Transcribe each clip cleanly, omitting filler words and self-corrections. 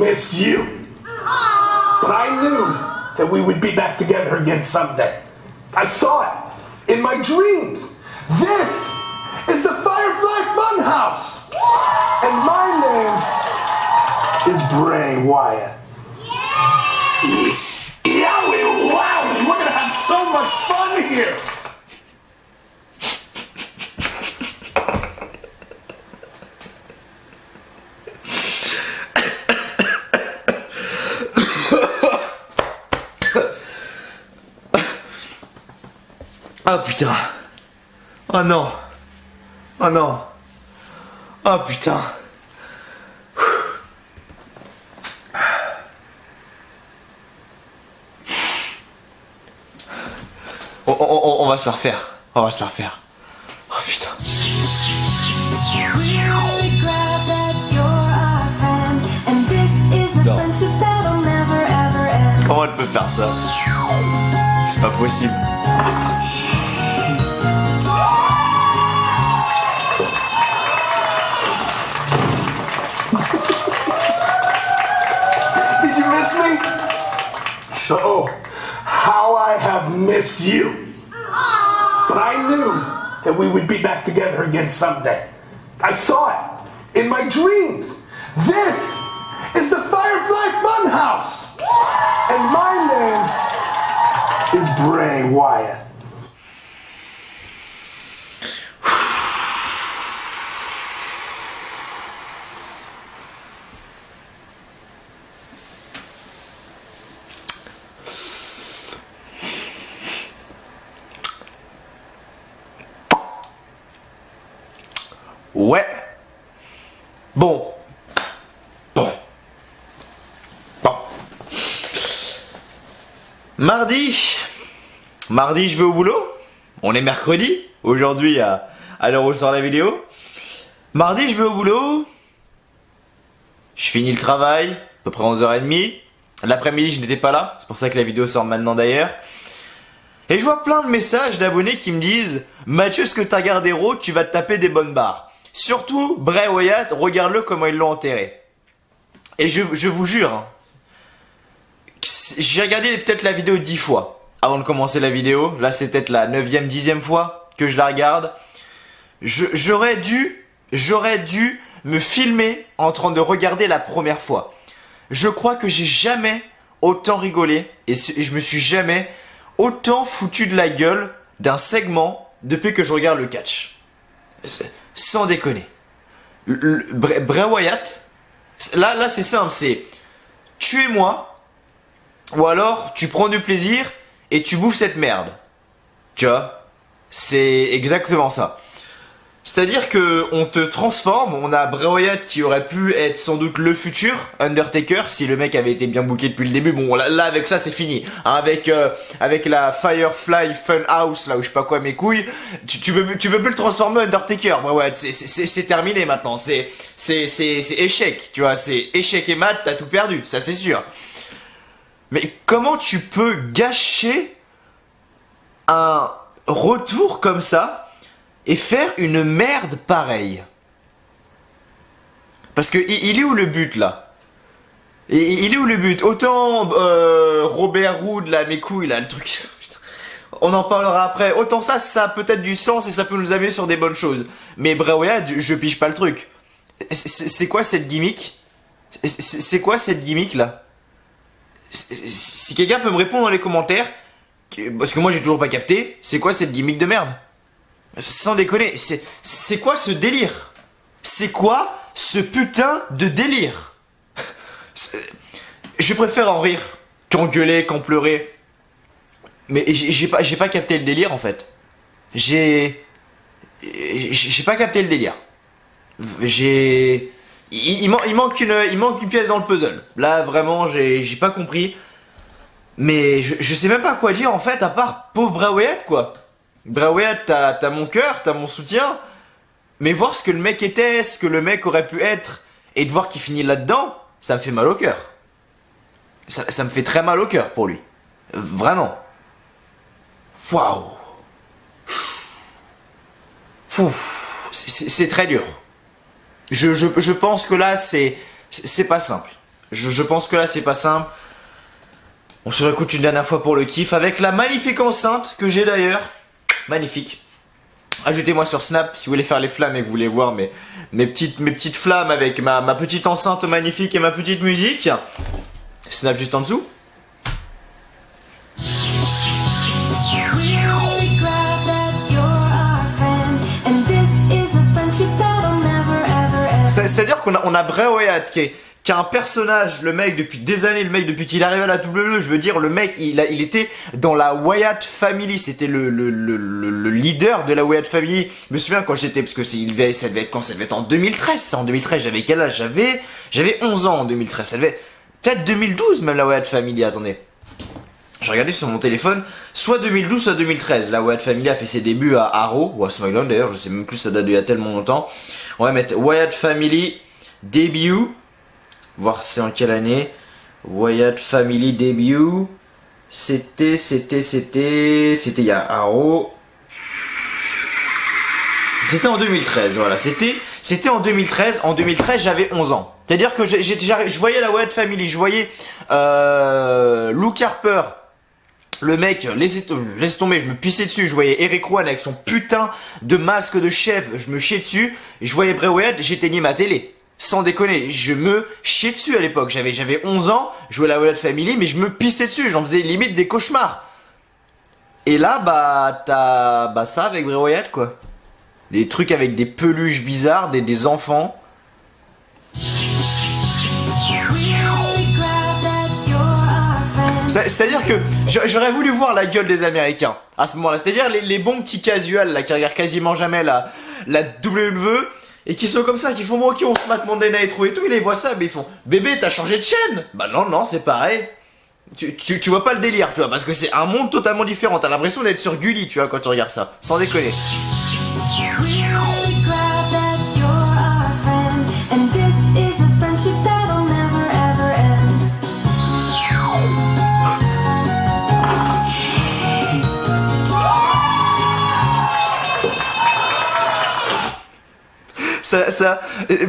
missed you. But I knew that we would be back together again someday. I saw it in my dreams. This is the Firefly Funhouse. And my name is Bray Wyatt. Yowie wowie, we're gonna have so much fun here. Oh putain. Oh non. Oh non. Oh putain. On va se la refaire. On va se la refaire. Oh putain. Non. Comment elle peut faire ça? C'est pas possible. Did you miss me? So, how I have missed you. But I knew that we would be back together again someday. I saw it in my dreams. This is the Firefly Funhouse. And my name is Bray Wyatt. Ouais. Bon. Mardi, je vais au boulot. On est mercredi. Aujourd'hui, à l'heure où sort la vidéo. Mardi, je vais au boulot. Je finis le travail, à peu près 11h30. L'après-midi, je n'étais pas là. C'est pour ça que la vidéo sort maintenant d'ailleurs. Et je vois plein de messages d'abonnés qui me disent « Mathieu, ce que t'as gardé Raw, tu vas te taper des bonnes barres. » Surtout, Bray Wyatt, regarde-le comment ils l'ont enterré. Et je vous jure, hein, j'ai regardé peut-être la vidéo 10 fois avant de commencer la vidéo. Là, c'est peut-être la 9e, 10e fois que je la regarde. J'aurais dû me filmer en train de regarder la première fois. Je crois que j'ai jamais autant rigolé et je me suis jamais autant foutu de la gueule d'un segment depuis que je regarde le catch. Sans déconner. Bray Wyatt, là c'est simple, c'est tuez-moi ou alors tu prends du plaisir et tu bouffes cette merde. Tu vois? C'est exactement ça. C'est-à-dire que on te transforme, on a Bray Wyatt qui aurait pu être sans doute le futur Undertaker si le mec avait été bien booké depuis le début. Bon là avec ça c'est fini. Hein, avec la Firefly Funhouse là où je sais pas quoi mes couilles, tu peux plus le transformer Undertaker. Bray Wyatt c'est terminé maintenant. C'est échec, tu vois, c'est échec et mat, t'as tout perdu, ça c'est sûr. Mais comment tu peux gâcher un retour comme ça et faire une merde pareille? Parce que il est où le but là? Il est où le but? Autant Robert Roode là, mes couilles là, le truc. Putain. On en parlera après. Autant ça a peut-être du sens et ça peut nous amener sur des bonnes choses. Mais Bray Wyatt, je pige pas le truc. C'est quoi cette gimmick? C'est quoi cette gimmick là? Si quelqu'un peut me répondre dans les commentaires, parce que moi j'ai toujours pas capté, c'est quoi cette gimmick de merde? Sans déconner, c'est quoi ce délire? C'est quoi ce putain de délire? Je préfère en rire qu'en gueuler, qu'en pleurer. Mais j'ai pas capté le délire en fait. J'ai pas capté le délire. Il manque une pièce dans le puzzle. Là vraiment j'ai pas compris. Mais je sais même pas quoi dire en fait à part pauvre Bray Wyatt quoi. Bray Wyatt, t'as mon cœur, t'as mon soutien, mais voir ce que le mec était, ce que le mec aurait pu être, et de voir qu'il finit là-dedans, ça me fait mal au cœur. Ça me fait très mal au cœur pour lui. Vraiment. Waouh. C'est très dur. Je pense que là, c'est pas simple. Je pense que là c'est pas simple. On se réécoute une dernière fois pour le kiff avec la magnifique enceinte que j'ai d'ailleurs. Magnifique. Ajoutez-moi sur Snap si vous voulez faire les flammes et que vous voulez voir mes petites flammes avec ma petite enceinte magnifique et ma petite musique. Snap juste en dessous. C'est-à-dire qu'on a Bray Wyatt qui a un personnage, le mec depuis des années, le mec depuis qu'il est arrivé à la WWE, je veux dire, le mec il était dans la Wyatt Family, c'était le leader de la Wyatt Family. Je me souviens quand j'étais, parce que ça devait être quand, ça devait être en 2013, ça, en 2013 j'avais quel âge? J'avais 11 ans en 2013, ça devait peut-être 2012 même la Wyatt Family, attendez. Je regardais sur mon téléphone, soit 2012 soit 2013, la Wyatt Family a fait ses débuts à Arrow, ou à SmackDown d'ailleurs, je sais même plus, ça date d'il y a tellement longtemps. On va mettre Wyatt Family début. Voir c'est en quelle année. Wyatt Family début. C'était il y a Arrow. C'était en 2013, voilà. C'était en 2013. En 2013, j'avais 11 ans. C'est-à-dire que je voyais la Wyatt Family, je voyais Luke Harper. Le mec, laisse tomber, je me pissais dessus. Je voyais Eric Rowan avec son putain de masque de chef, je me chiais dessus. Je voyais Bray Wyatt, j'éteignais ma télé. Sans déconner, je me chiais dessus à l'époque. J'avais 11 ans, je jouais la Wyatt Family, mais je me pissais dessus. J'en faisais limite des cauchemars. Et là, t'as ça avec Bray Wyatt, quoi. Des trucs avec des peluches bizarres, des enfants. C'est-à-dire que j'aurais voulu voir la gueule des Américains à ce moment-là. C'est-à-dire les bons petits casuals là, qui regardent quasiment jamais la WWE et qui sont comme ça, qui font bon, ok, on se mate Monday Night Raw et tout. Ils les voient ça, mais ils font bébé, t'as changé de chaîne? Bah non, c'est pareil. Tu vois pas le délire, tu vois, parce que c'est un monde totalement différent. T'as l'impression d'être sur Gulli, tu vois, quand tu regardes ça. Sans déconner.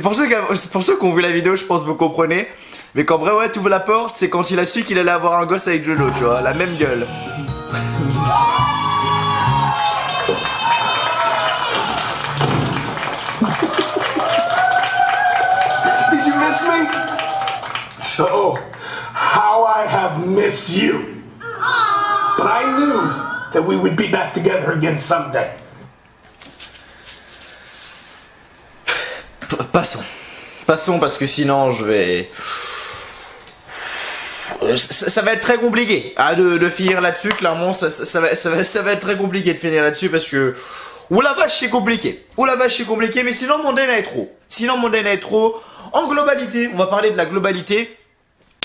Pour ceux qui ont vu la vidéo, je pense que vous comprenez. Mais quand Bray Wyatt ouvre la porte, c'est quand il a su qu'il allait avoir un gosse avec Joe, tu vois, la même gueule. Did you miss me? So, how I have missed you. But I knew that we would be back together again someday. Passons parce que sinon je vais... Ça va être très compliqué de finir là-dessus, clairement ça va être très compliqué de finir là-dessus parce que... Ouh la vache c'est compliqué, mais sinon Monday Night Raw, en globalité, on va parler de la globalité,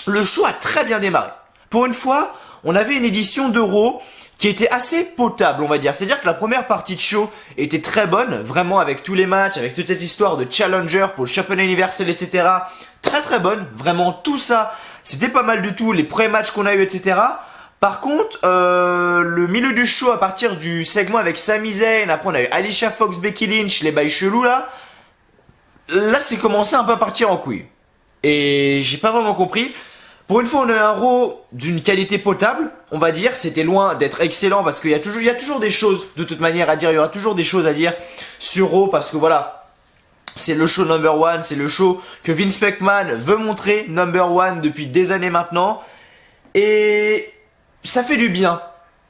le show a très bien démarré. Pour une fois, on avait une édition d'Euro qui était assez potable, on va dire. C'est-à-dire que la première partie de show était très bonne, vraiment avec tous les matchs, avec toute cette histoire de challenger pour le championnat universel, etc. Très bonne, vraiment tout ça, c'était pas mal du tout, les premiers matchs qu'on a eu, etc. Par contre, le milieu du show à partir du segment avec Sami Zayn, après on a eu Alicia Fox, Becky Lynch, les bails chelous là c'est commencé un peu à partir en couille. Et j'ai pas vraiment compris. Pour une fois, on a eu un Raw d'une qualité potable, on va dire. C'était loin d'être excellent parce qu'il y a toujours des choses de toute manière à dire. Il y aura toujours des choses à dire sur Raw parce que voilà, c'est le show number one, c'est le show que Vince McMahon veut montrer number one depuis des années maintenant. Et ça fait du bien.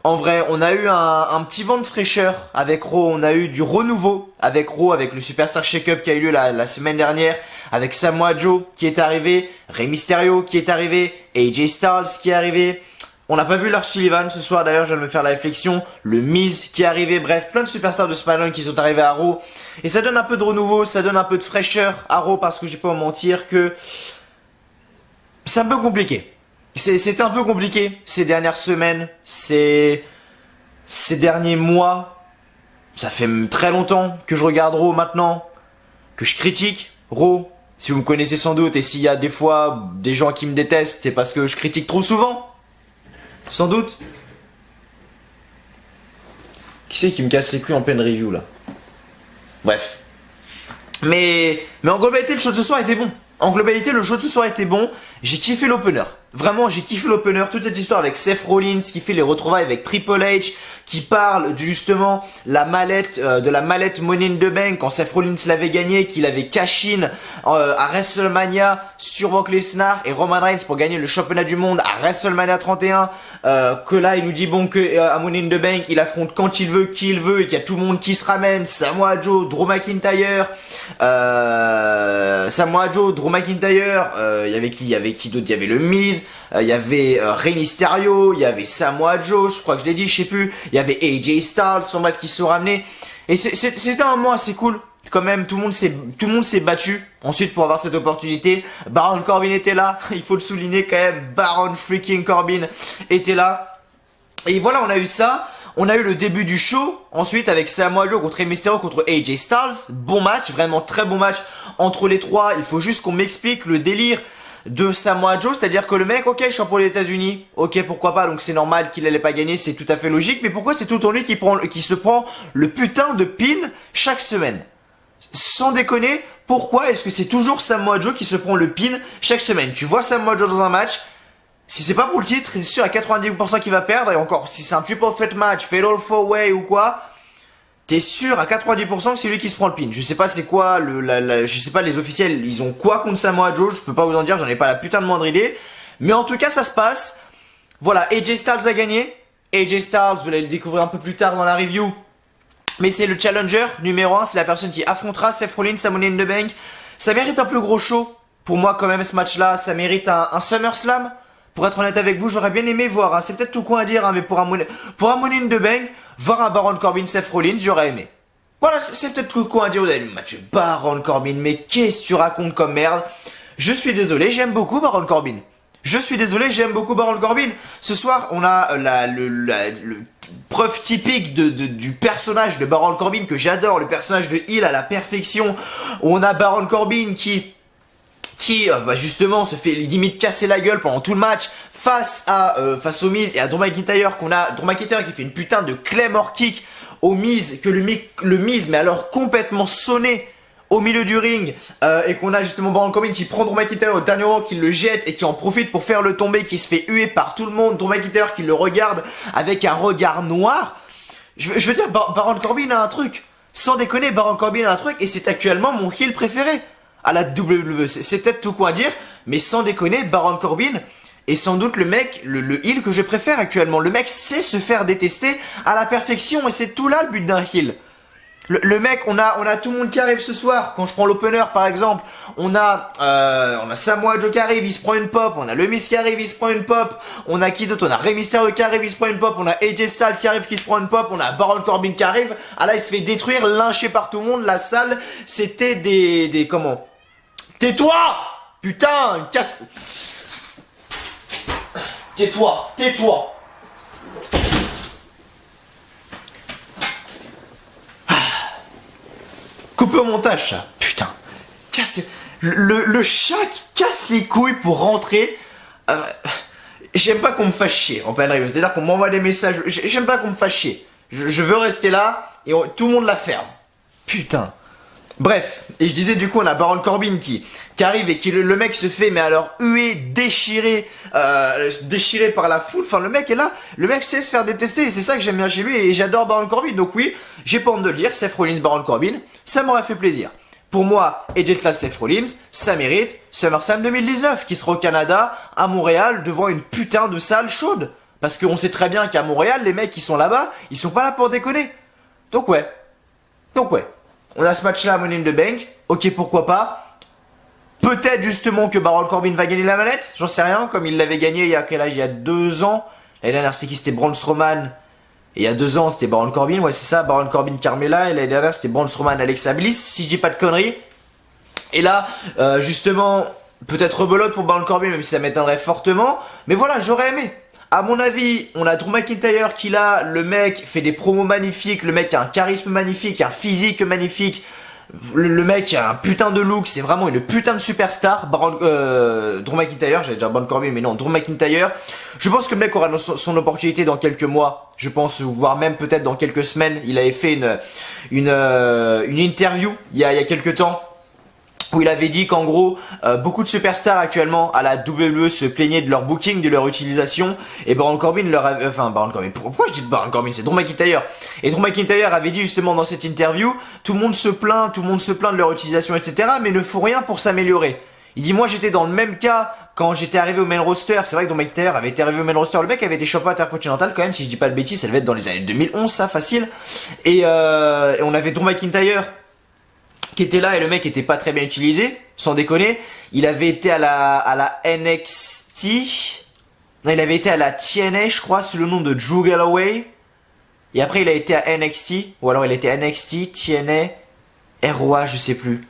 En vrai, on a eu un petit vent de fraîcheur avec Raw, on a eu du renouveau avec Raw, avec le Superstar Shake-Up qui a eu lieu la semaine dernière, avec Samoa Joe qui est arrivé, Rey Mysterio qui est arrivé, AJ Styles qui est arrivé. On n'a pas vu Lars Sullivan ce soir d'ailleurs, je viens de me faire la réflexion, le Miz qui est arrivé, bref, plein de superstars de SmackDown qui sont arrivés à Raw. Et ça donne un peu de renouveau, ça donne un peu de fraîcheur à Raw parce que je vais pas vous mentir que c'est un peu compliqué. C'était un peu compliqué ces dernières semaines, ces derniers mois. Ça fait très longtemps que je regarde Raw maintenant, que je critique Raw. Si vous me connaissez sans doute, et s'il y a des fois des gens qui me détestent, c'est parce que je critique trop souvent. Sans doute. Qui c'est qui me casse les couilles en pleine review là? Bref. Mais en globalité, le show de ce soir était bon. En globalité, le show de ce soir était bon. J'ai kiffé l'opener. Vraiment, j'ai kiffé l'opener. Toute cette histoire avec Seth Rollins qui fait les retrouvailles avec Triple H, qui parle de justement la mallette, de la mallette Money in the Bank quand Seth Rollins l'avait gagné, qu'il avait cash-in à WrestleMania sur Brock Lesnar et Roman Reigns pour gagner le championnat du monde à WrestleMania 31. Que là, il nous dit bon que à Money in the Bank, il affronte quand il veut, qui il veut, et qu'il y a tout le monde qui se ramène. Samoa Joe, Drew McIntyre, Drew McIntyre. Il y avait qui d'autre? Il y avait le Miz. Il y avait Rey Mysterio, il y avait Samoa Joe, je crois que je l'ai dit, je sais plus. Il y avait AJ Styles, enfin bref, qui se sont ramenés. Et c'était un moment assez cool. Quand même, tout le monde s'est battu. Ensuite, pour avoir cette opportunité, Baron Corbin était là. Il faut le souligner quand même. Baron freaking Corbin était là. Et voilà, on a eu ça. On a eu le début du show. Ensuite, avec Samoa Joe contre Rey Mysterio contre AJ Styles. Bon match, vraiment très bon match entre les trois. Il faut juste qu'on m'explique le délire de Samoa Joe, c'est-à-dire que le mec, ok, champion des États-Unis, ok, pourquoi pas, donc c'est normal qu'il allait pas gagner, c'est tout à fait logique, mais pourquoi c'est tout en lui qui se prend le putain de pin chaque semaine? Sans déconner, pourquoi est-ce que c'est toujours Samoa Joe qui se prend le pin chaque semaine? Tu vois Samoa Joe dans un match, si c'est pas pour le titre, c'est sûr à 90% qu'il va perdre, et encore, si c'est un triple threat match, fatal four way ou quoi, t'es sûr à 90% que c'est lui qui se prend le pin. Je sais pas c'est quoi je sais pas les officiels, ils ont quoi contre Samoa Joe, je peux pas vous en dire, j'en ai pas la putain de moindre idée. Mais en tout cas, ça se passe. Voilà, AJ Styles a gagné. AJ Styles, vous allez le découvrir un peu plus tard dans la review. Mais c'est le challenger numéro 1, c'est la personne qui affrontera Seth Rollins à Money in the Bank. Ça mérite un plus gros show. Pour moi quand même ce match-là, ça mérite un SummerSlam. Pour être honnête avec vous, j'aurais bien aimé voir, hein, c'est peut-être tout con à dire, hein, mais pour un Money in the Bank, voir un Baron Corbin, Seth Rollins, j'aurais aimé. Voilà, c'est peut-être tout con à dire, vous avez le match Baron Corbin, mais qu'est-ce que tu racontes comme merde? Je suis désolé, j'aime beaucoup Baron Corbin. Je suis désolé, j'aime beaucoup Baron Corbin. Ce soir, on a le preuve typique du personnage de Baron Corbin que j'adore, le personnage de heel à la perfection. On a Baron Corbin qui va justement se fait limite casser la gueule pendant tout le match face au Miz et à Drew McIntyre, qu'on a Drew McIntyre qui fait une putain de Claymore kick au Miz, que le Miz mais alors complètement sonné au milieu du ring, et qu'on a justement Baron Corbin qui prend Drew McIntyre au dernier moment, qui le jette et qui en profite pour faire le tomber, qui se fait huer par tout le monde. Drew McIntyre qui le regarde avec un regard noir. Je veux dire, Baron Corbin a un truc. Sans déconner, Baron Corbin a un truc, et c'est actuellement mon heel préféré à la WWE. C'est peut-être tout quoi à dire, mais sans déconner, Baron Corbin est sans doute le mec, le heel que je préfère actuellement. Le mec sait se faire détester à la perfection, et c'est tout là le but d'un heel. Le mec, on a tout le monde qui arrive ce soir. Quand je prends l'opener par exemple, on a Samoa Joe qui arrive, il se prend une pop. On a le Miz qui arrive, il se prend une pop. On a qui d'autre? On a Rey Mysterio qui arrive, il se prend une pop. On a AJ Styles qui arrive, qui se prend une pop. On a Baron Corbin qui arrive. Ah là, il se fait détruire, lyncher par tout le monde. La salle, c'était des comment? Tais-toi! Putain, casse. Tais-toi, tais-toi. Coupé au montage, ça. Putain. Casse. Le chat qui casse les couilles pour rentrer. J'aime pas qu'on me fasse chier en pleine review. C'est-à-dire qu'on m'envoie des messages. J'aime pas qu'on me fasse chier. Je veux rester là et tout le monde la ferme. Putain. Bref, et je disais du coup on a Baron Corbin qui arrive et qui le mec se fait mais alors hué, déchiré par la foule. Enfin le mec est là, le mec sait se faire détester et c'est ça que j'aime bien chez lui et j'adore Baron Corbin. Donc oui, j'ai pas honte de le dire, Seth Rollins, Baron Corbin, ça m'aurait fait plaisir. Pour moi, AJ Styles, Seth Rollins, ça mérite SummerSlam 2019 qui sera au Canada, à Montréal, devant une putain de salle chaude. Parce qu'on sait très bien qu'à Montréal, les mecs qui sont là-bas, ils sont pas là pour déconner. Donc ouais. On a ce match-là à Money in the Bank. Ok, pourquoi pas. Peut-être justement que Baron Corbin va gagner la mallette. J'en sais rien. Comme il l'avait gagné il y a quel âge? Il y a 2 ans. L'année dernière, c'était qui? C'était Braun Strowman. Et il y a 2 ans, c'était Baron Corbin. Ouais, c'est ça. Baron Corbin, Carmella. Et l'année dernière, c'était Braun Strowman, Alexa Bliss. Si je dis pas de conneries. Et là, justement, peut-être rebelote pour Baron Corbin, même si ça m'étonnerait fortement. Mais voilà, j'aurais aimé. À mon avis, on a Drew McIntyre qui là, le mec fait des promos magnifiques, le mec a un charisme magnifique, un physique magnifique, le mec a un putain de look, c'est vraiment une putain de superstar. Drew McIntyre, j'allais dire Baron Corbin, mais non, Drew McIntyre. Je pense que le mec aura son opportunité dans quelques mois, je pense, voire même peut-être dans quelques semaines. Il avait fait une interview il y a quelques temps. où il avait dit qu'en gros beaucoup de superstars actuellement à la WWE se plaignaient de leur booking, de leur utilisation, et Baron Corbin leur avait, Baron Corbin, pourquoi je dis Baron Corbin, c'est Drew McIntyre, et Drew McIntyre avait dit justement dans cette interview, tout le monde se plaint de leur utilisation, etc., mais ne font rien pour s'améliorer. Il dit, moi j'étais dans le même cas quand j'étais arrivé au main roster. C'est vrai que Drew McIntyre avait été arrivé au main roster, le mec avait été champion intercontinental quand même, si je dis pas de bêtises, ça devait être dans les années 2011, ça, facile, et on avait Drew McIntyre qui était là, et le mec était pas très bien utilisé, sans déconner. Il avait été à la NXT, non, il avait été à la TNA, je crois, sous le nom de Drew Galloway, et après il a été à NXT, ou alors il était NXT, TNA, ROH, je sais plus.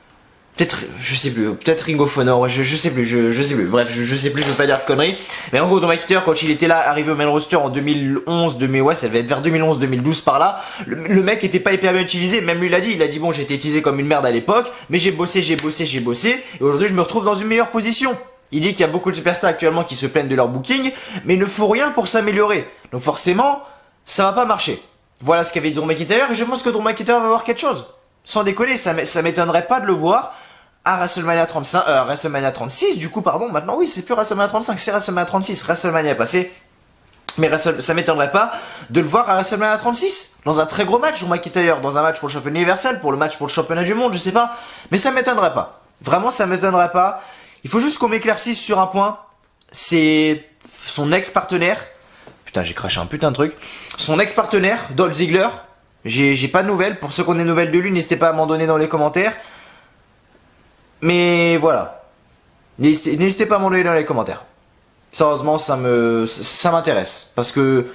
Peut-être, je sais plus, peut-être Ring of Honor, ouais, je sais plus, je sais plus, bref, je sais plus, je veux pas dire de conneries. Mais en gros, Drew McIntyre, quand il était là, arrivé au main roster en 2011, ouais, ça devait être vers 2011-2012 par là, le mec était pas hyper bien utilisé, même lui il a dit bon, j'ai été utilisé comme une merde à l'époque, mais j'ai bossé, et aujourd'hui je me retrouve dans une meilleure position. Il dit qu'il y a beaucoup de superstars actuellement qui se plaignent de leur booking, mais il ne faut rien pour s'améliorer. Donc forcément, ça va pas marcher. Voilà ce qu'avait dit Drew McIntyre, et je pense que Drew McIntyre va voir quelque chose. Sans déconner, ça m'étonnerait pas de le voir à WrestleMania 35, WrestleMania 36, du coup, pardon, maintenant, oui, c'est plus WrestleMania 35, c'est WrestleMania 36, WrestleMania est passé. Mais ça m'étonnerait pas de le voir à WrestleMania 36, dans un très gros match, Drew McIntyre, dans un match pour le championnat universel, pour le match pour le championnat du monde, je sais pas. Mais ça m'étonnerait pas. Vraiment, ça m'étonnerait pas. Il faut juste qu'on m'éclaircisse sur un point. C'est son ex-partenaire. Putain, j'ai craché un putain de truc. Son ex-partenaire, Dolph Ziggler. J'ai pas de nouvelles. Pour ceux qui ont des nouvelles de lui, n'hésitez pas à m'en donner dans les commentaires. Mais voilà. N'hésitez pas à m'en donner dans les commentaires. Sérieusement, ça m'intéresse. Parce que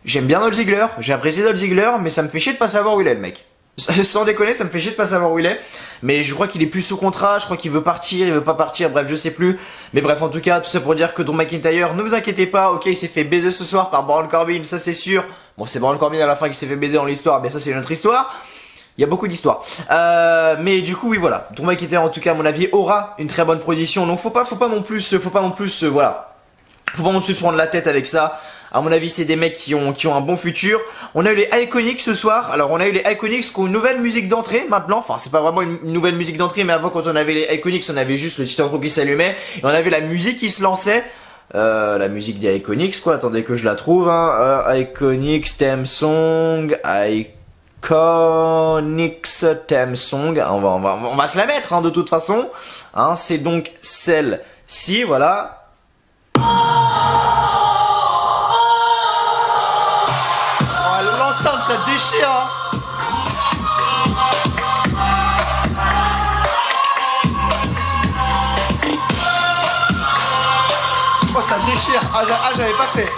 j'aime bien Dolph Ziggler, j'ai apprécié Dolph Ziggler, mais ça me fait chier de pas savoir où il est, le mec. Sans déconner, ça me fait chier de pas savoir où il est. Mais je crois qu'il est plus sous contrat, je crois qu'il veut partir, il veut pas partir, bref, je sais plus. Mais bref, en tout cas, tout ça pour dire que Drew McIntyre, ne vous inquiétez pas, ok, il s'est fait baiser ce soir par Baron Corbin, ça c'est sûr. Bon, c'est Baron Corbin à la fin qui s'est fait baiser dans l'histoire, mais ça c'est une autre histoire. Il y a beaucoup d'histoires. Mais du coup, oui, voilà. Drew McIntyre, en tout cas, à mon avis, aura une très bonne position. Donc, faut pas non plus, voilà. Faut pas non plus se prendre la tête avec ça. À mon avis, c'est des mecs qui ont un bon futur. On a eu les Iconics ce soir. Alors, on a eu les Iconics qui ont une nouvelle musique d'entrée maintenant. Enfin, c'est pas vraiment une nouvelle musique d'entrée, mais avant, quand on avait les Iconics, on avait juste le petit intro qui s'allumait. Et on avait la musique qui se lançait. La musique des Iconics, quoi. Attendez que je la trouve, hein. Iconics theme song. Iconics theme song. On va se la mettre, hein, de toute façon. Hein, c'est donc celle-ci, voilà. Ça déchire, hein. Oh, ça déchire. Ah, j'avais pas fait.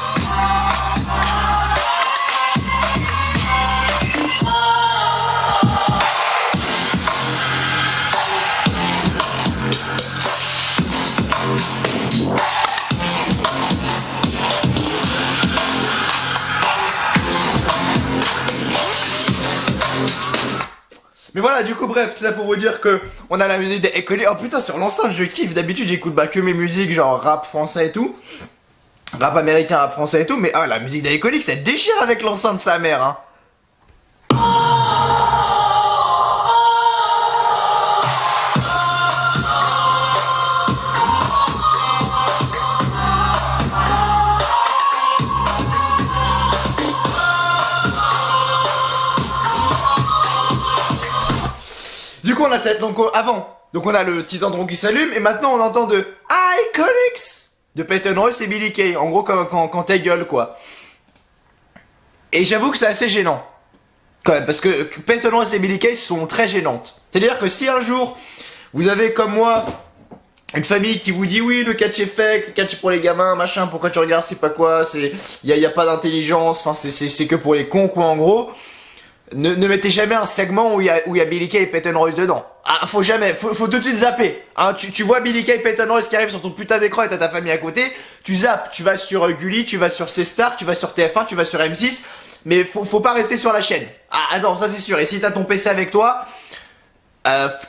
Mais voilà, du coup, bref, tout ça pour vous dire que on a la musique des Iconics. Oh putain, sur l'enceinte, je kiffe. D'habitude, j'écoute que mes musiques, genre rap français et tout. Rap américain, rap français et tout. Mais la musique des Iconics, ça déchire avec l'enceinte, sa mère, hein. Du coup, on a cette, donc on a le petit intro qui s'allume, et maintenant on entend de Iconics de Peyton Royce et Billie Kay. En gros, quand ta gueule, quoi. Et j'avoue que c'est assez gênant, quand même, parce que Peyton Royce et Billie Kay sont très gênantes. C'est-à-dire que si un jour, vous avez comme moi une famille qui vous dit oui, le catch est fake, le catch est pour les gamins, machin, pourquoi tu regardes, c'est pas quoi, y a pas d'intelligence, enfin c'est que pour les cons, quoi, en gros. Ne mettez jamais un segment où il y a Billie Kay et Peyton Royce dedans. Ah, faut jamais, faut tout de suite zapper. Hein, tu vois Billie Kay et Peyton Royce qui arrivent sur ton putain d'écran et t'as ta famille à côté, tu zappes, tu vas sur Gulli, tu vas sur C-Star, tu vas sur TF1, tu vas sur M6, mais faut pas rester sur la chaîne. Ah non, ça c'est sûr. Et si t'as ton PC avec toi,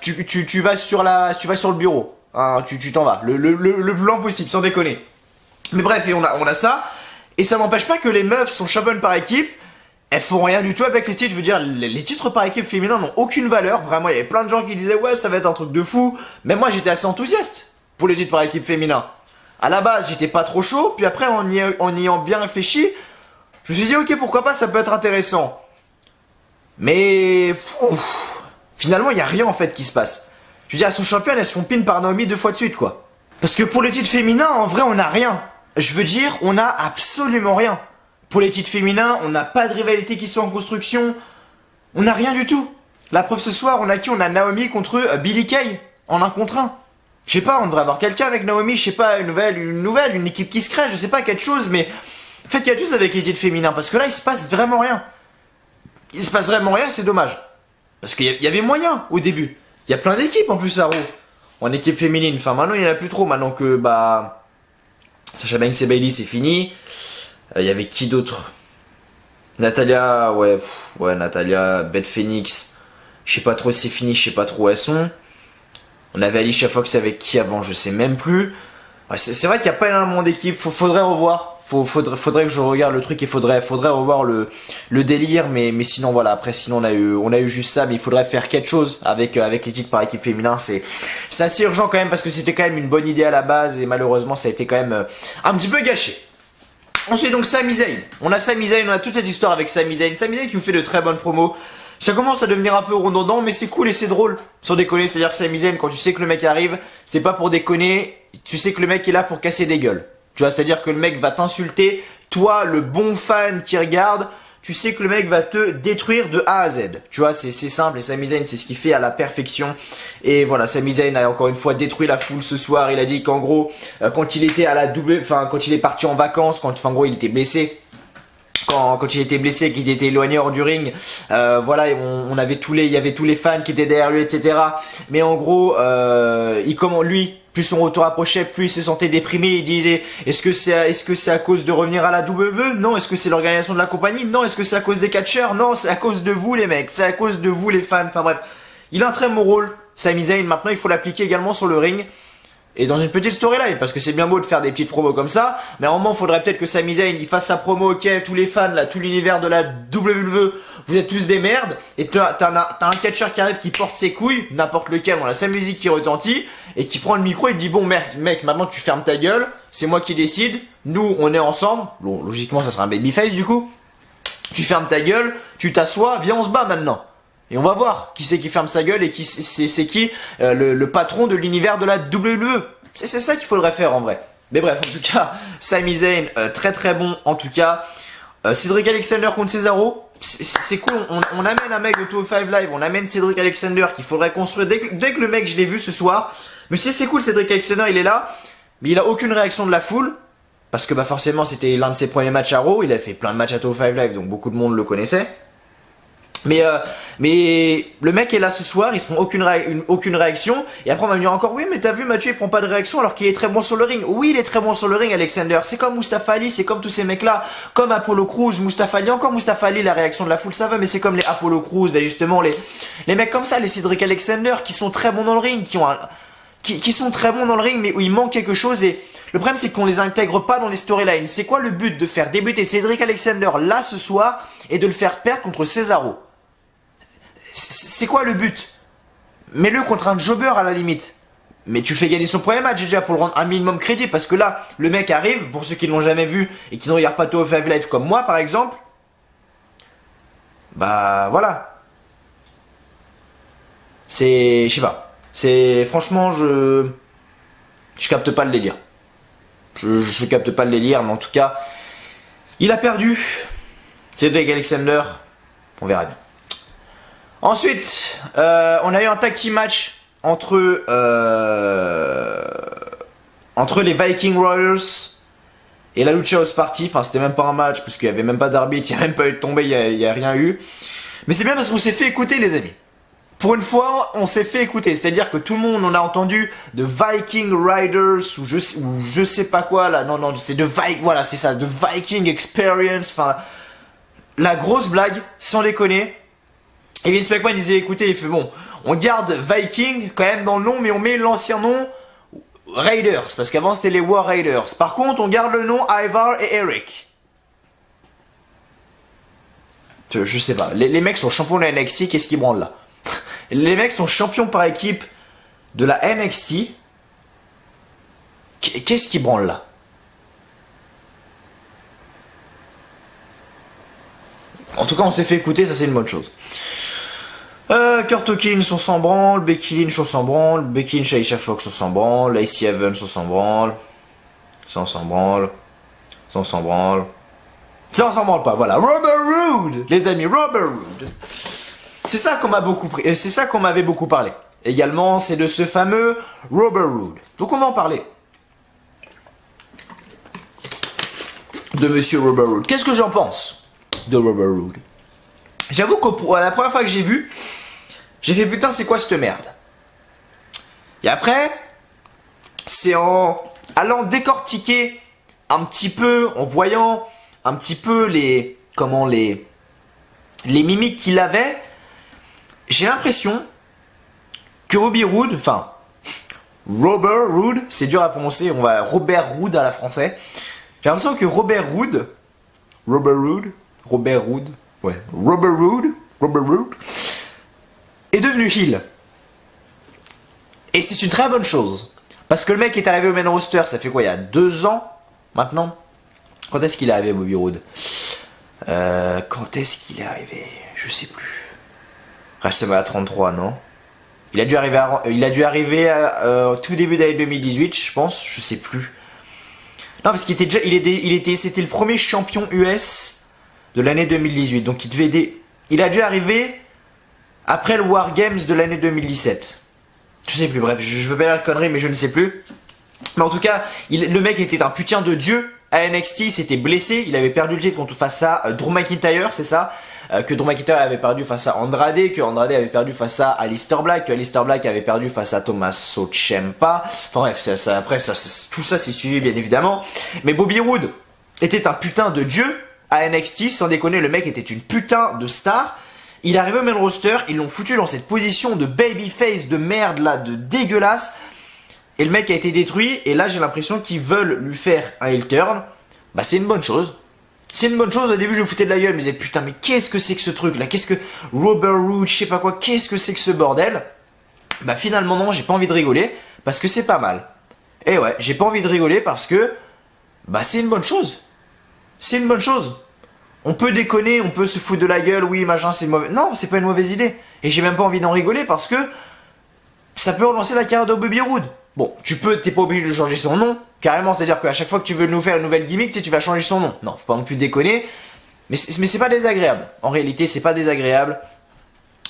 tu vas sur le bureau. Hein, tu t'en vas. Le plus lent possible, sans déconner. Mais bref, et on a ça. Et ça n'empêche pas que les meufs sont championnes par équipe. elles font rien du tout avec les titres. Je veux dire, les titres par équipe féminin n'ont aucune valeur. Vraiment, il y avait plein de gens qui disaient ouais, ça va être un truc de fou. Mais moi, j'étais assez enthousiaste pour les titres par équipe féminin. À la base, j'étais pas trop chaud. Puis après, en y ayant bien réfléchi, je me suis dit ok, pourquoi pas, ça peut être intéressant. Mais finalement, il y a rien en fait qui se passe. Je veux dire, elles sont championnes, elles se font pin par Naomi 2 fois de suite, quoi. Parce que pour les titres féminins, en vrai, on a rien. Je veux dire, on a absolument rien. Pour les titres féminins, on n'a pas de rivalité qui soit en construction. On n'a rien du tout. La preuve ce soir, on a qui? On a Naomi contre Billie Kay en 1 contre 1. Je sais pas, on devrait avoir quelqu'un avec Naomi, je sais pas, une équipe qui se crée, je sais pas, quelque chose, mais faites quelque chose avec les titres féminins, parce que là, il se passe vraiment rien. Il se passe vraiment rien, c'est dommage. Parce qu'il y avait moyen au début. Il y a plein d'équipes en plus à Raw. En équipe féminine, enfin maintenant il n'y en a plus trop, maintenant que Sasha Banks et Bayley c'est fini. Il y avait qui d'autre? Natalia, ouais, Natalia, Beth Phoenix. Je sais pas trop si c'est fini, je sais pas trop où elles sont. On avait Alicia Fox avec qui avant, je sais même plus. Ouais, c'est vrai qu'il n'y a pas énormément d'équipes, faudrait revoir. Faudrait que je regarde le truc et faudrait revoir le délire, mais sinon voilà, après sinon on a eu juste ça, mais il faudrait faire quelque chose avec les titres par équipe féminin, c'est assez urgent quand même parce que c'était quand même une bonne idée à la base et malheureusement ça a été quand même un petit peu gâché. Ensuite donc Sami Zayn, on a toute cette histoire avec Sami Zayn qui nous fait de très bonnes promos. Ça commence à devenir un peu redondant, mais c'est cool et c'est drôle. Sans déconner, c'est-à-dire que Sami Zayn, quand tu sais que le mec arrive, c'est pas pour déconner, tu sais que le mec est là pour casser des gueules. Tu vois, c'est-à-dire que le mec va t'insulter, toi, le bon fan qui regarde, tu sais que le mec va te détruire de A à Z. Tu vois, c'est simple, et Sami Zayn, c'est ce qu'il fait à la perfection. Et voilà, Sami Zayn a encore une fois détruit la foule ce soir. Il a dit qu'en gros, quand il était quand il est parti en vacances, en gros, il était blessé. Quand il était blessé, qu'il était éloigné hors du ring, voilà, il y avait tous les fans qui étaient derrière lui, etc. Mais en gros, plus son retour approchait, plus il se sentait déprimé. Il disait, est-ce que c'est à cause de revenir à la WWE? Non. Est-ce que c'est l'organisation de la compagnie? Non. Est-ce que c'est à cause des catcheurs? Non. C'est à cause de vous les mecs. C'est à cause de vous les fans. Enfin bref, il a un très bon rôle, Sami Zayn. Maintenant, il faut l'appliquer également sur le ring. Et dans une petite storyline, parce que c'est bien beau de faire des petites promos comme ça, mais à un moment, il faudrait peut-être que Sami Zayn il fasse sa promo, ok, tous les fans, là, tout l'univers de la WWE, vous êtes tous des merdes, et t'as un catcheur qui arrive qui porte ses couilles, n'importe lequel, on a sa musique qui retentit, et qui prend le micro et te dit, bon mec, maintenant tu fermes ta gueule, c'est moi qui décide, nous on est ensemble, bon, logiquement ça sera un babyface du coup, tu fermes ta gueule, tu t'assois, viens on se bat maintenant. Et on va voir qui c'est qui ferme sa gueule et c'est qui le patron de l'univers de la WWE. C'est ça qu'il faudrait faire en vrai. Mais bref, en tout cas, Sami Zayn, très très bon en tout cas. Cedric Alexander contre Cesaro, c'est cool. On amène un mec de 205 Live, on amène Cedric Alexander qu'il faudrait construire. Dès que le mec, je l'ai vu ce soir, mais c'est cool, Cedric Alexander, il est là, mais il a aucune réaction de la foule. Parce que forcément, c'était l'un de ses premiers matchs à Raw. Il a fait plein de matchs à 205 Live, donc beaucoup de monde le connaissait. Mais le mec est là ce soir, il se prend aucune réaction. Et après on va me dire encore, oui mais t'as vu Mathieu il prend pas de réaction alors qu'il est très bon sur le ring. Oui il est très bon sur le ring Alexander, c'est comme Mustafa Ali, c'est comme tous ces mecs là, comme Apollo Crews, Mustafa Ali, encore Mustafa Ali, la réaction de la foule ça va, mais c'est comme les Apollo Crews, ben justement les mecs comme ça, les Cedric Alexander qui sont très bons dans le ring, qui sont très bons dans le ring mais où il manque quelque chose. Et le problème c'est qu'on les intègre pas dans les storylines. C'est quoi le but de faire débuter Cedric Alexander là ce soir et de le faire perdre contre Cesaro? C'est quoi le but? Mets-le contre un jobber à la limite. Mais tu fais gagner son premier match déjà pour le rendre un minimum crédible. Parce que là, le mec arrive, pour ceux qui ne l'ont jamais vu et qui ne regardent pas 205 Live comme moi par exemple. Bah voilà. Je sais pas. Franchement, je capte pas le délire. Je capte pas le délire, mais en tout cas, il a perdu. Cedric Alexander, on verra bien. Ensuite, on a eu un tag team match entre les Viking Raiders et la Lucha House Party. Enfin, c'était même pas un match parce qu'il y avait même pas d'arbitre, il y a même pas eu de tombée, il y a rien eu. Mais c'est bien parce qu'on s'est fait écouter, les amis. Pour une fois, on s'est fait écouter. C'est-à-dire que tout le monde, on a entendu de Viking Riders ou je sais pas quoi là. Non, c'est de Viking. Voilà, c'est ça, de Viking Experience. Enfin, la grosse blague, sans déconner. Et Vince McMahon disait, écoutez, il fait bon, on garde Viking quand même dans le nom, mais on met l'ancien nom Raiders, parce qu'avant c'était les War Raiders. Par contre, on garde le nom Ivar et Eric. Je sais pas. Les mecs sont champions de la NXT, qu'est-ce qu'ils branlent là? Les mecs sont champions par équipe de la NXT. Qu'est-ce qu'ils branlent là? En tout cas, on s'est fait écouter, ça c'est une bonne chose. Kurt Hawkins, on s'en branle. Becky Lynch, on s'en branle. Becky Lynch, Aisha Fox, on s'en branle. Lacey Evans, on s'en branle. Ça, on s'en branle. Ça, on s'en branle. Ça, on s'en branle pas, voilà. Robert Roode, les amis, Robert Roode. C'est ça qu'on m'a beaucoup pris. C'est ça qu'on m'avait beaucoup parlé. Également, c'est de ce fameux Robert Roode. Donc, on va en parler. De monsieur Robert Roode. Qu'est-ce que j'en pense de Robert Roode? J'avoue que la première fois que j'ai vu, j'ai fait putain, c'est quoi cette merde? Et après, c'est en allant décortiquer un petit peu, en voyant un petit peu les mimiques qu'il avait, j'ai l'impression que Robert Roode, c'est dur à prononcer, Robert Roode à la français. J'ai l'impression que Robert Roode est devenu heel. Et c'est une très bonne chose. Parce que le mec est arrivé au main roster, ça fait quoi, il y a 2 ans maintenant? Quand est-ce qu'il est arrivé, Bobby Roode? Quand est-ce qu'il est arrivé? Je sais plus. WrestleMania 33, non? Il a dû arriver au tout début d'année 2018, je pense, je sais plus. Non, parce qu'il était déjà, c'était le premier champion US de l'année 2018. Donc il a dû arriver après le War Games de l'année 2017. Je sais plus, bref, je veux pas dire la connerie, mais je ne sais plus. Mais en tout cas, le mec était un putain de dieu à NXT, il s'était blessé, il avait perdu le titre face à Drew McIntyre, c'est ça, que Drew McIntyre avait perdu face à Andrade, que Andrade avait perdu face à Aleister Black, que Aleister Black avait perdu face à Tommaso Ciampa. Enfin bref, tout ça s'est suivi bien évidemment. Mais Bobby Roode était un putain de dieu à NXT, sans déconner, le mec était une putain de star. Il est arrivé au main roster, ils l'ont foutu dans cette position de babyface de merde là, de dégueulasse. Et le mec a été détruit, et là j'ai l'impression qu'ils veulent lui faire un heel turn. Bah c'est une bonne chose. C'est une bonne chose, au début je me foutais de la gueule, je me disais putain mais qu'est-ce que c'est que ce truc là? Qu'est-ce que Robert Roode, je sais pas quoi, qu'est-ce que c'est que ce bordel? Bah finalement non, j'ai pas envie de rigoler, parce que c'est pas mal. Et ouais, j'ai pas envie de rigoler parce que bah c'est une bonne chose. C'est une bonne chose. On peut déconner, on peut se foutre de la gueule, oui machin c'est mauvais. Non, c'est pas une mauvaise idée. Et j'ai même pas envie d'en rigoler parce que ça peut relancer la carrière de Bobby Roode. Bon, t'es pas obligé de changer son nom, carrément, c'est-à-dire qu'à chaque fois que tu veux nous faire une nouvelle gimmick, tu vas changer son nom. Non, faut pas non plus déconner, mais c'est pas désagréable. En réalité, c'est pas désagréable.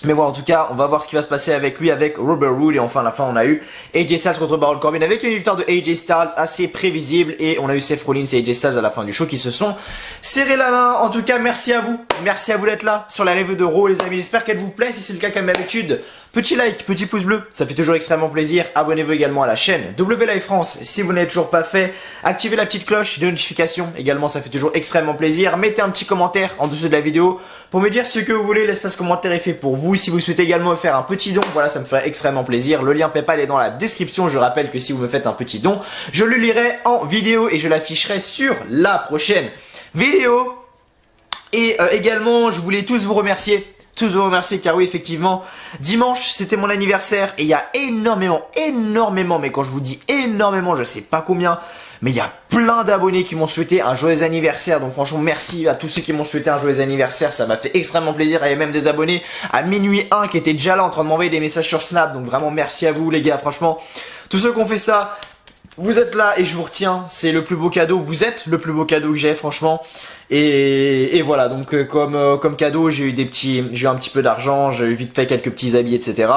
Mais voilà, en tout cas, on va voir ce qui va se passer avec lui, avec Robert Roode. Et enfin, à la fin, on a eu AJ Styles contre Baron Corbin avec une victoire de AJ Styles assez prévisible. Et on a eu Seth Rollins et AJ Styles à la fin du show qui se sont serrés la main. En tout cas, merci à vous. Merci à vous d'être là sur la review de Raw, les amis. J'espère qu'elle vous plaît. Si c'est le cas, comme d'habitude, petit like, petit pouce bleu. Ça fait toujours extrêmement plaisir. Abonnez-vous également à la chaîne W Live France si vous n'avez toujours pas fait. Activez la petite cloche de notification. Également, ça fait toujours extrêmement plaisir. Mettez un petit commentaire en dessous de la vidéo pour me dire ce que vous voulez. L'espace commentaire est fait pour vous. Si vous souhaitez également me faire un petit don, voilà, ça me ferait extrêmement plaisir. Le lien PayPal est dans la description. Je rappelle que si vous me faites un petit don, je le lirai en vidéo et je l'afficherai sur la prochaine vidéo. Et également, je voulais tous vous remercier car oui, effectivement, dimanche, c'était mon anniversaire et il y a énormément, mais quand je vous dis énormément, je sais pas combien, mais il y a plein d'abonnés qui m'ont souhaité un joyeux anniversaire. Donc franchement, merci à tous ceux qui m'ont souhaité un joyeux anniversaire. Ça m'a fait extrêmement plaisir. Il y avait même des abonnés à minuit 1 qui étaient déjà là en train de m'envoyer des messages sur Snap. Donc vraiment, merci à vous les gars. Franchement, tous ceux qui ont fait ça, vous êtes là et je vous retiens. C'est le plus beau cadeau. Vous êtes le plus beau cadeau que j'ai, franchement. Et voilà, donc comme cadeau, j'ai eu un petit peu d'argent, j'ai eu vite fait quelques petits habits, etc.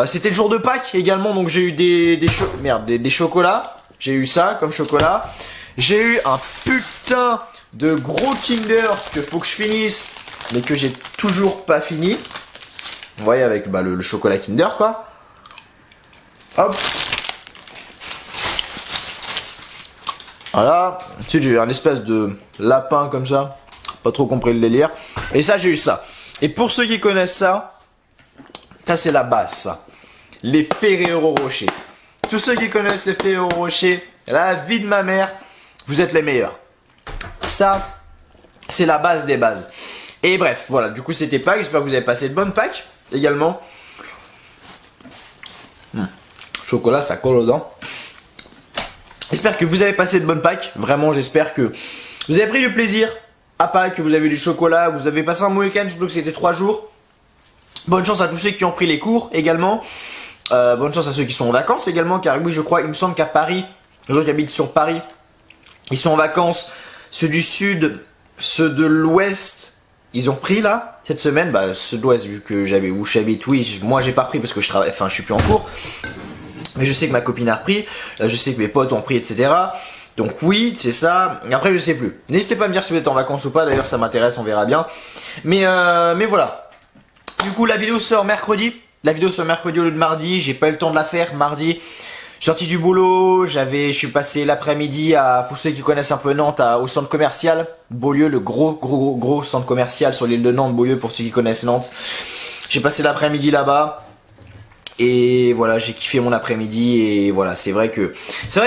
C'était le jour de Pâques également, donc j'ai eu des chocolats. J'ai eu ça comme chocolat. J'ai eu un putain de gros Kinder que faut que je finisse, mais que j'ai toujours pas fini. Vous voyez avec le chocolat Kinder quoi. Hop. Voilà. Ensuite j'ai eu un espèce de lapin comme ça. Pas trop compris le délire. Et ça j'ai eu ça. Et pour ceux qui connaissent ça, ça c'est la base ça. Les Ferrero Rocher. Tous ceux qui connaissent les Ferrero Rocher, la vie de ma mère, vous êtes les meilleurs. Ça, c'est la base des bases. Et bref, voilà, du coup c'était Pâques, j'espère que vous avez passé de bonnes Pâques également. Chocolat, ça colle aux dents. J'espère que vous avez passé de bonnes Pâques, vraiment j'espère que vous avez pris du plaisir à Pâques, que vous avez eu du chocolat, vous avez passé un bon week-end, surtout que c'était 3 jours. Bonne chance à tous ceux qui ont pris les cours également. Bonne chance à ceux qui sont en vacances également, car oui je crois, il me semble qu'à Paris, les gens qui habitent sur Paris, ils sont en vacances. Ceux du sud, ceux de l'ouest, ils ont pris là cette semaine. Bah ceux de l'ouest, vu que j'avais où j'habite, oui, moi j'ai pas pris parce que je travaille, enfin je suis plus en cours. Mais je sais que ma copine a repris, je sais que mes potes ont pris, etc. Donc oui, c'est ça. Après je sais plus. N'hésitez pas à me dire si vous êtes en vacances ou pas. D'ailleurs ça m'intéresse, on verra bien. Mais voilà. Du coup la vidéo sort mercredi. La vidéo sort mercredi au lieu de mardi. J'ai pas eu le temps de la faire mardi. Je suis sorti du boulot, je suis passé l'après-midi pour ceux qui connaissent un peu Nantes, au centre commercial Beaulieu, le gros centre commercial sur l'île de Nantes, Beaulieu pour ceux qui connaissent Nantes. J'ai passé l'après-midi là-bas. Et voilà, j'ai kiffé mon après-midi et voilà, c'est vrai que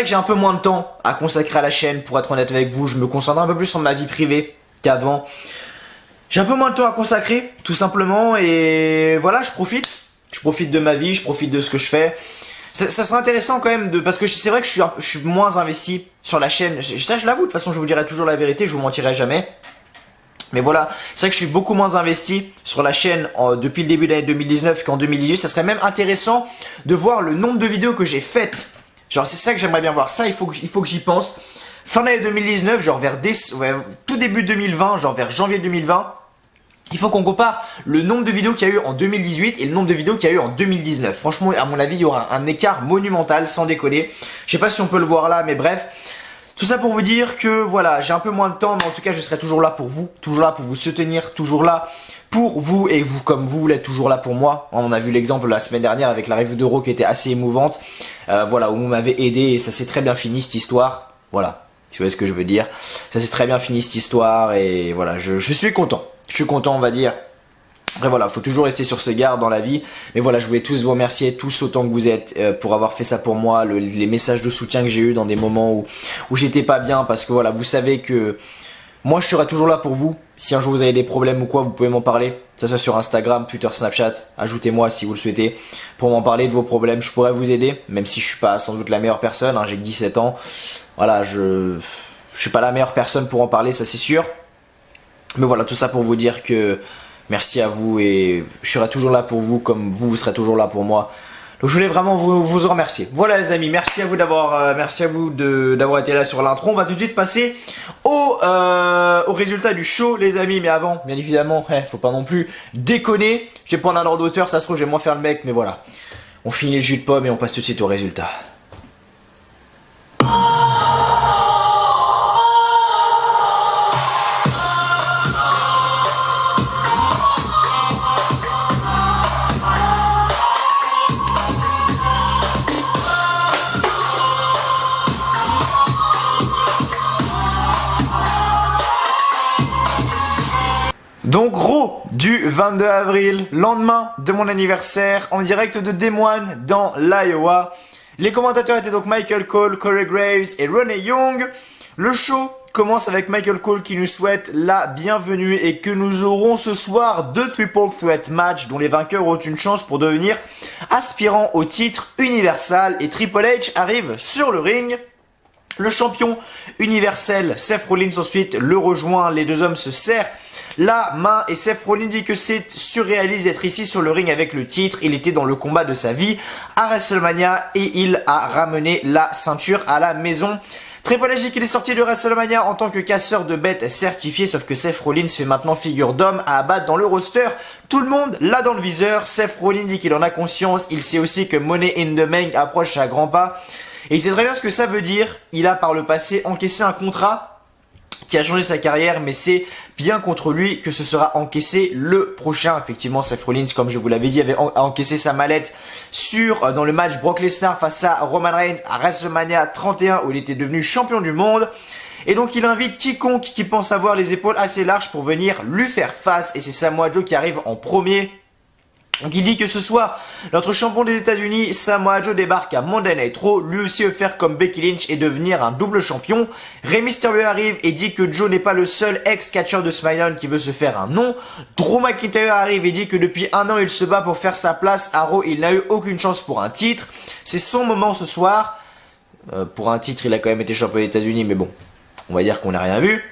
j'ai un peu moins de temps à consacrer à la chaîne, pour être honnête avec vous. Je me concentre un peu plus sur ma vie privée qu'avant. J'ai un peu moins de temps à consacrer, tout simplement, et voilà, je profite de ma vie, je profite de ce que je fais. Ça serait intéressant quand même parce que c'est vrai que je suis moins investi sur la chaîne. Ça je l'avoue, de toute façon je vous dirai toujours la vérité, je vous mentirai jamais. Mais voilà, c'est vrai que je suis beaucoup moins investi sur la chaîne depuis le début de l'année 2019 qu'en 2018. Ça serait même intéressant de voir le nombre de vidéos que j'ai faites. Genre c'est ça que j'aimerais bien voir, ça il faut que j'y pense. Fin d'année 2019, genre vers tout début 2020, genre vers janvier 2020. Il faut qu'on compare le nombre de vidéos qu'il y a eu en 2018 et le nombre de vidéos qu'il y a eu en 2019. Franchement, à mon avis, il y aura un écart monumental, sans déconner. Je sais pas si on peut le voir là, mais bref. Tout ça pour vous dire que voilà, j'ai un peu moins de temps, mais en tout cas, je serai toujours là pour vous. Toujours là pour vous soutenir, toujours là pour vous. Et vous, comme vous l'êtes toujours là pour moi. On a vu l'exemple la semaine dernière avec la review d'Euro qui était assez émouvante. Voilà, où vous m'avez aidé et ça s'est très bien fini cette histoire. Voilà, tu vois ce que je veux dire. Ça s'est très bien fini cette histoire et voilà, je suis content. Je suis content, on va dire. Après voilà, faut toujours rester sur ses gardes dans la vie. Mais voilà, je voulais tous vous remercier, tous autant que vous êtes, pour avoir fait ça pour moi. Les messages de soutien que j'ai eu dans des moments où j'étais pas bien. Parce que voilà, vous savez que moi je serai toujours là pour vous. Si un jour vous avez des problèmes ou quoi, vous pouvez m'en parler. Ça soit sur Instagram, Twitter, Snapchat. Ajoutez-moi si vous le souhaitez pour m'en parler de vos problèmes. Je pourrais vous aider, même si je suis pas sans doute la meilleure personne. Hein, j'ai que 17 ans. Voilà, je suis pas la meilleure personne pour en parler, ça c'est sûr. Mais voilà, tout ça pour vous dire que merci à vous et je serai toujours là pour vous comme vous serez toujours là pour moi. Donc je voulais vraiment vous en remercier. Voilà les amis, merci à vous d'avoir été là sur l'intro. On va tout de suite passer au résultat du show les amis. Mais avant, bien évidemment, faut pas non plus déconner. Je vais prendre un ordre d'auteur, ça se trouve je vais moins faire le mec, mais voilà. On finit le jus de pomme et on passe tout de suite au résultat. Donc gros du 22 avril, lendemain de mon anniversaire, en direct de Des Moines dans l'Iowa. Les commentateurs étaient donc Michael Cole, Corey Graves et Renee Young. Le show commence avec Michael Cole qui nous souhaite la bienvenue et que nous aurons ce soir 2 triple threat matchs dont les vainqueurs ont une chance pour devenir aspirants au titre Universal et Triple H arrive sur le ring. Le champion universel Seth Rollins ensuite le rejoint, les deux hommes se serrent la main et Seth Rollins dit que c'est surréaliste d'être ici sur le ring avec le titre. Il était dans le combat de sa vie à WrestleMania et il a ramené la ceinture à la maison. Triple H dit qu'il est sorti de WrestleMania en tant que casseur de bêtes certifié, sauf que Seth Rollins fait maintenant figure d'homme à abattre dans le roster. Tout le monde l'a dans le viseur. Seth Rollins dit qu'il en a conscience. Il sait aussi que Money in the Bank approche à grands pas. Et il sait très bien ce que ça veut dire. Il a par le passé encaissé un contrat qui a changé sa carrière, mais c'est bien contre lui que ce sera encaissé le prochain. Effectivement, Seth Rollins, comme je vous l'avais dit, a encaissé sa mallette dans le match Brock Lesnar face à Roman Reigns à WrestleMania 31 où il était devenu champion du monde. Et donc il invite quiconque qui pense avoir les épaules assez larges pour venir lui faire face. Et c'est Samoa Joe qui arrive en premier. Donc il dit que ce soir, notre champion des États-Unis, Samoa Joe, débarque à Monday Night Raw, lui aussi veut faire comme Becky Lynch et devenir un double champion. Rey Mysterio arrive et dit que Joe n'est pas le seul ex-catcheur de SmackDown qui veut se faire un nom. Drew McIntyre arrive et dit que depuis un an il se bat pour faire sa place à Raw, il n'a eu aucune chance pour un titre. C'est son moment ce soir. Pour un titre, il a quand même été champion des États-Unis, mais bon, on va dire qu'on n'a rien vu.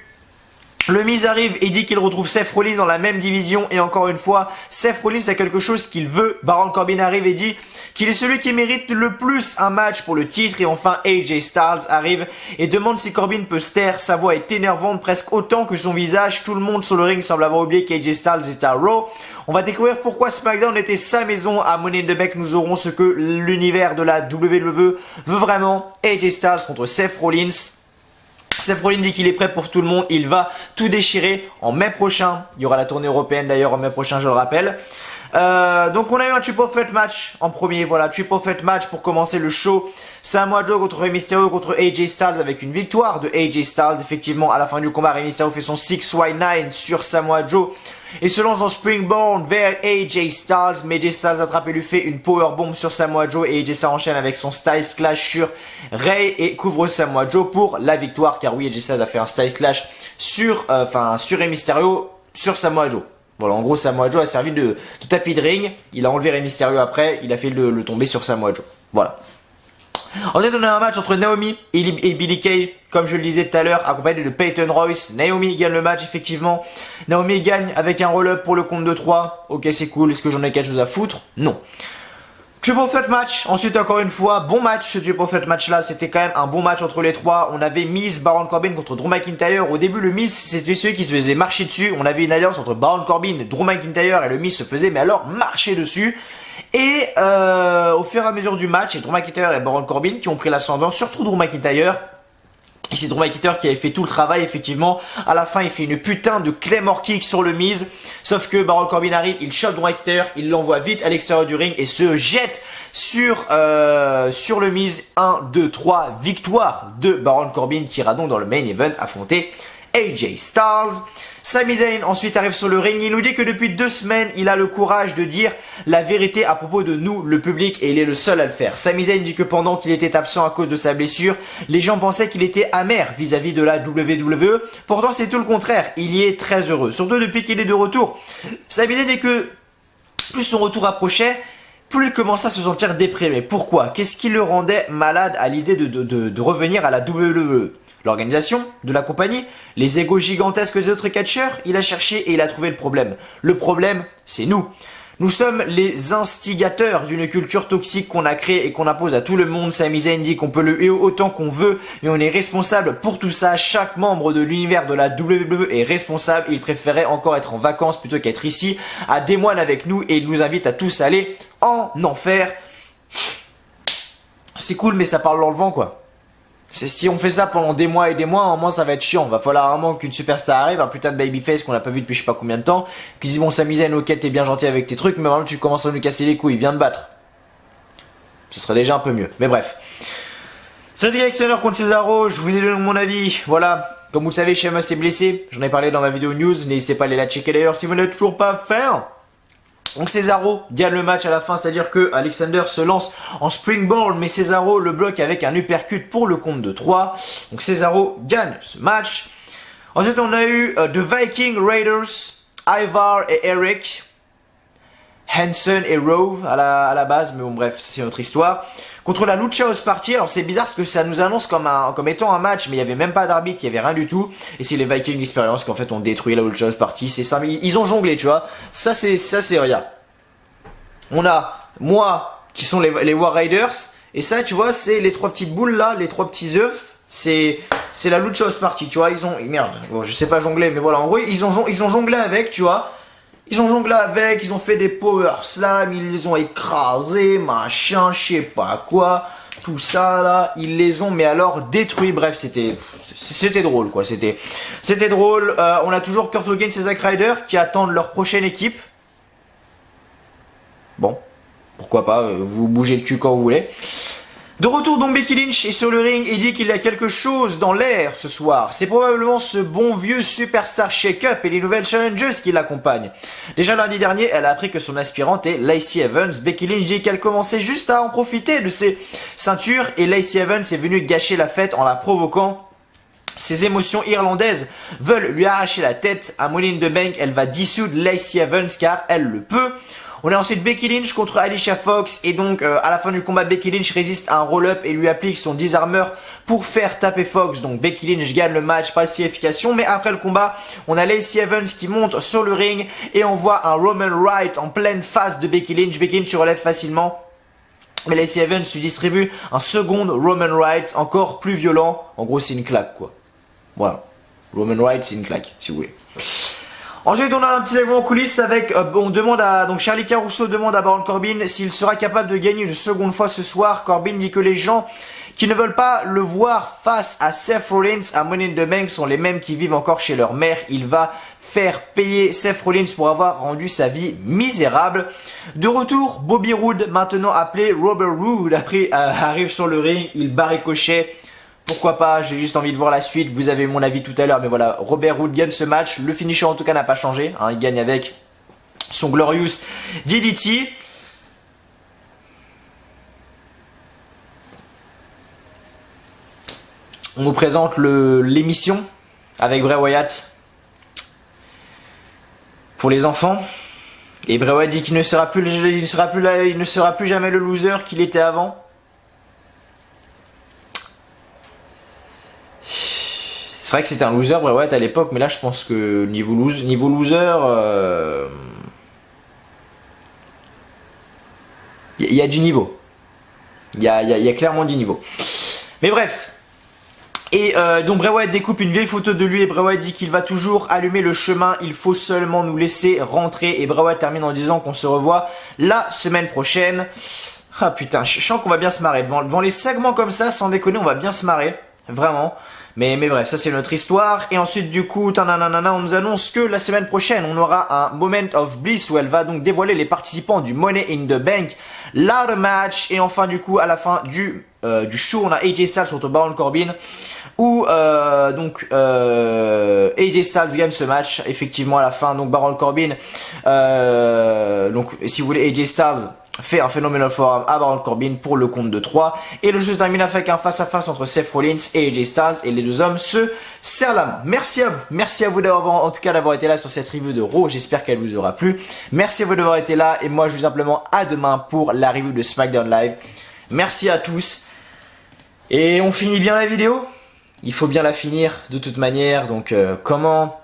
Le Miz arrive et dit qu'il retrouve Seth Rollins dans la même division et encore une fois, Seth Rollins a quelque chose qu'il veut. Baron Corbin arrive et dit qu'il est celui qui mérite le plus un match pour le titre et enfin AJ Styles arrive et demande si Corbin peut se taire. Sa voix est énervante presque autant que son visage. Tout le monde sur le ring semble avoir oublié qu'AJ Styles est à Raw. On va découvrir pourquoi SmackDown était sa maison à Money in the Bank. Nous aurons ce que l'univers de la WWE veut vraiment. AJ Styles contre Seth Rollins. Seth Rollins dit qu'il est prêt pour tout le monde, il va tout déchirer en mai prochain. Il y aura la tournée européenne d'ailleurs en mai prochain, je le rappelle. Donc on a eu un triple threat match en premier, voilà, triple threat match pour commencer le show. Samoa Joe contre Rey Mysterio contre AJ Styles avec une victoire de AJ Styles. Effectivement, à la fin du combat, Rey Mysterio fait son 619 sur Samoa Joe et se lance en springboard vers AJ Styles, mais AJ Styles attrape et lui fait une powerbomb sur Samoa Joe et AJ Styles enchaîne avec son Styles Clash sur Rey et couvre Samoa Joe pour la victoire, car oui, AJ Styles a fait un Styles Clash sur Rey Mysterio sur Samoa Joe. Voilà, en gros, Samoa Joe a servi de tapis de ring, il a enlevé Rey Mysterio après, il a fait le tomber sur Samoa Joe. Voilà. Ensuite, on a un match entre Naomi et Billie Kay, comme je le disais tout à l'heure, accompagné de Peyton Royce. Naomi gagne le match, effectivement. Naomi gagne avec un roll-up pour le compte de 3. Ok, c'est cool. Est-ce que j'en ai quelque chose à foutre? Non. Triple threat match, ensuite encore une fois, bon match ce triple threat match là, c'était quand même un bon match entre les trois. On avait Miz, Baron Corbin contre Drew McIntyre. Au début le Miz c'était celui qui se faisait marcher dessus. On avait une alliance entre Baron Corbin, Drew McIntyre et le Miz se faisait mais alors marcher dessus. Et au fur et à mesure du match, c'est Drew McIntyre et Baron Corbin qui ont pris l'ascendant, surtout Drew McIntyre. Et c'est Drew McIntyre qui avait fait tout le travail, effectivement. À la fin, il fait une putain de Claymore kick sur le Miz. Sauf que Baron Corbin arrive, il chope Drew McIntyre, il l'envoie vite à l'extérieur du ring et se jette sur le Miz. 1, 2, 3, victoire de Baron Corbin qui ira donc dans le main event affronter AJ Styles. Sami Zayn ensuite arrive sur le ring, il nous dit que depuis 2 semaines, il a le courage de dire la vérité à propos de nous, le public, et il est le seul à le faire. Sami Zayn dit que pendant qu'il était absent à cause de sa blessure, les gens pensaient qu'il était amer vis-à-vis de la WWE. Pourtant, c'est tout le contraire, il y est très heureux, surtout depuis qu'il est de retour. Sami Zayn dit que plus son retour approchait, plus il commençait à se sentir déprimé. Pourquoi? Qu'est-ce qui le rendait malade à l'idée de revenir à la WWE? L'organisation de la compagnie, les égos gigantesques des autres catcheurs, il a cherché et il a trouvé le problème. Le problème, c'est nous. Nous sommes les instigateurs d'une culture toxique qu'on a créée et qu'on impose à tout le monde. Sami Zayn dit qu'on peut le huer autant qu'on veut, mais on est responsable pour tout ça. Chaque membre de l'univers de la WWE est responsable. Il préférait encore être en vacances plutôt qu'être ici, à des moines avec nous, et il nous invite à tous aller en enfer. C'est cool, mais ça parle dans le vent, quoi. Si on fait ça pendant des mois et des mois, à un moment ça va être chiant. Va falloir vraiment qu'une superstar arrive, un putain de babyface qu'on n'a pas vu depuis je sais pas combien de temps. Puis dis bon, Sami Zayn, ok, t'es bien gentil avec tes trucs, mais maintenant tu commences à nous casser les couilles, viens de battre. Ce serait déjà un peu mieux. Mais bref. Cédric Alexander contre Cesaro, je vous ai donné mon avis. Voilà. Comme vous le savez, Sheamus est blessé. J'en ai parlé dans ma vidéo news. N'hésitez pas à aller la checker d'ailleurs si vous n'avez toujours pas fait. Donc Cesaro gagne le match à la fin, c'est-à-dire que Alexander se lance en springboard, mais Cesaro le bloque avec un uppercut pour le compte de 3. Donc Cesaro gagne ce match. Ensuite on a eu The Viking Raiders, Ivar et Eric, Hanson et Rove à la base, mais bon bref, c'est notre histoire. Contre la Lucha House Party, alors c'est bizarre parce que ça nous annonce comme étant un match, mais il n'y avait même pas d'arbitre, il n'y avait rien du tout. Et c'est les Viking Experience qui en fait ont détruit la Lucha House Party, c'est ça, ils ont jonglé, tu vois. Ça c'est rien. On a moi qui sont les War Raiders, et ça tu vois c'est les 3 petites boules là, les 3 petits œufs. C'est la Lucha House Party, tu vois, ils ont... Merde, bon, je sais pas jongler, mais voilà, en gros ils ont jonglé avec, tu vois. Ils ont jonglé avec, ils ont fait des power slams, ils les ont écrasés, machin, je sais pas quoi, tout ça là, ils les ont mais alors détruits. Bref, c'était drôle quoi, c'était drôle. On a toujours Kurt Hogan et Zack Ryder qui attendent leur prochaine équipe. Bon, pourquoi pas, vous bougez le cul quand vous voulez. De retour, donc Becky Lynch est sur le ring et dit qu'il y a quelque chose dans l'air ce soir. C'est probablement ce bon vieux Superstar Shake-Up et les nouvelles challengers qui l'accompagnent. Déjà lundi dernier, elle a appris que son aspirante est Lacey Evans. Becky Lynch dit qu'elle commençait juste à en profiter de ses ceintures et Lacey Evans est venue gâcher la fête en la provoquant. Ses émotions irlandaises veulent lui arracher la tête. À Money in the Bank, elle va dissoudre Lacey Evans car elle le peut. On a ensuite Becky Lynch contre Alicia Fox et donc à la fin du combat Becky Lynch résiste à un roll-up et lui applique son disarmer pour faire taper Fox. Donc Becky Lynch gagne le match par signification, mais après le combat on a Lacey Evans qui monte sur le ring et on voit un Roman Wright en pleine face de Becky Lynch. Becky Lynch se relève facilement. Mais Lacey Evans lui distribue un second Roman Wright encore plus violent. En gros c'est une claque quoi. Voilà. Roman Wright c'est une claque si vous voulez. Ensuite, on a un petit segment en coulisses avec, on demande à, donc Charlie Caruso demande à Baron Corbin s'il sera capable de gagner une seconde fois ce soir. Corbin dit que les gens qui ne veulent pas le voir face à Seth Rollins à Money in the Bank sont les mêmes qui vivent encore chez leur mère. Il va faire payer Seth Rollins pour avoir rendu sa vie misérable. De retour, Bobby Roode, maintenant appelé Robert Roode, arrive sur le ring, il bat Ricochet. Pourquoi pas, j'ai juste envie de voir la suite, vous avez mon avis tout à l'heure, mais voilà, Robert Roode gagne ce match, le finisher en tout cas n'a pas changé, hein, il gagne avec son Glorious DDT. On nous présente l'émission avec Bray Wyatt pour les enfants, et Bray Wyatt dit qu'il ne sera plus jamais le loser qu'il était avant. C'est vrai que c'était un loser Bray Wyatt à l'époque, mais là je pense que niveau loser, il y a du niveau. Il y a clairement du niveau. Mais bref. Et donc Bray Wyatt découpe une vieille photo de lui et Bray Wyatt dit qu'il va toujours allumer le chemin, il faut seulement nous laisser rentrer. Et Bray Wyatt termine en disant qu'on se revoit la semaine prochaine. Ah putain, je sens qu'on va bien se marrer. Devant les segments comme ça, sans déconner, on va bien se marrer. Vraiment. Mais bref, ça c'est notre histoire. Et ensuite du coup, on nous annonce que la semaine prochaine, on aura un Moment of Bliss où elle va donc dévoiler les participants du Money in the Bank, ladder match. Et enfin du coup, à la fin du show, on a AJ Styles contre Baron Corbin. Où AJ Styles gagne ce match. Effectivement à la fin, donc Baron Corbin, donc si vous voulez AJ Styles fait un Phenomenal Forum à Baron Corbin pour le compte de 3. Et le jeu se termine avec un face-à-face entre Seth Rollins et AJ Styles. Et les deux hommes se serrent la main. Merci à vous. Merci à vous d'avoir été là sur cette review de Raw. J'espère qu'elle vous aura plu. Merci à vous d'avoir été là. Et moi, je vous dis simplement à demain pour la review de SmackDown Live. Merci à tous. Et on finit bien la vidéo. Il faut bien la finir de toute manière. Donc, comment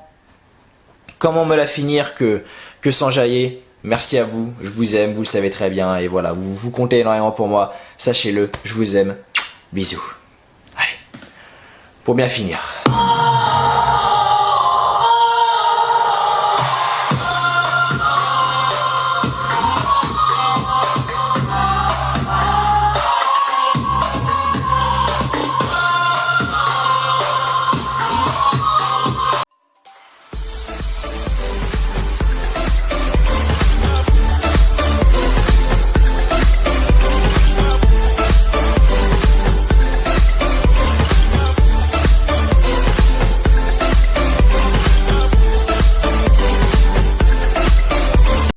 me la finir que sans jaillir. Merci à vous, je vous aime, vous le savez très bien, et voilà, vous comptez énormément pour moi, sachez-le, je vous aime, bisous. Allez, pour bien finir.